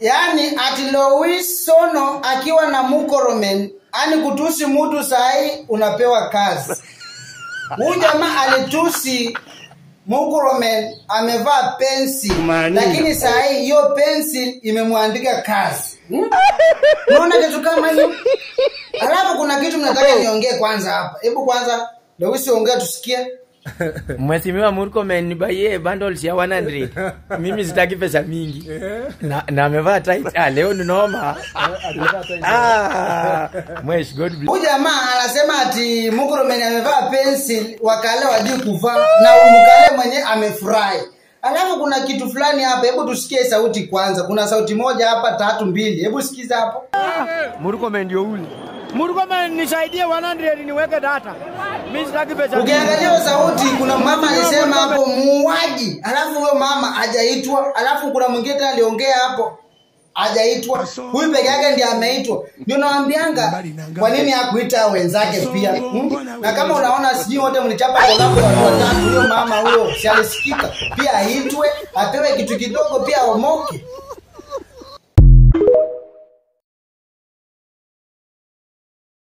Yani ati Lois Sono akiwa na Mukoromen, ani kutusi mtu sahi unapewa kazi. Huyu jamaa alitusi Mukoromen amevaa pencil, lakini sahi hiyo pencil imemwandika kazi. Unaona kitu kama hiyo? Alafu kuna kitu mnataka niongee kwanza hapa. Hebu kwanza Lois ongea tusikie. Mheshimiwa Murkomen nibaye bundles ya 100. Mimi sitaki pesa mingi. Na amevaa tight. Leo ni noma. Mwesh God bless. Huyu jamaa anasema ati Mukoromen amevaa pencil, wakale wajui kuvaa na umkale mwenye amefurahi. Alafu kuna kitu fulani hapa, hebu tusikie sauti kwanza. Kuna sauti moja hapa 3 2. Hebu sikiza hapo. Murkomen ndio ule. Murkomen nisaidie 100 niweke data. Mimi sitaki pesa. Ukiangalia sauti kuna mama alisema hapo muuaji. Alafu huyo mama hajaitwa. Alafu kuna mwingine tena aliongea hapo hajaitwa. Huyu peke yake ndiye ameitwa. Ndio naambianga kwa nini hakuita wenzake pia? Na kama unaona sijui wote mlichapa kwa sababu watatu huyo mama huyo si alisikika. Pia aitwe, apewe kitu kidogo pia omoke.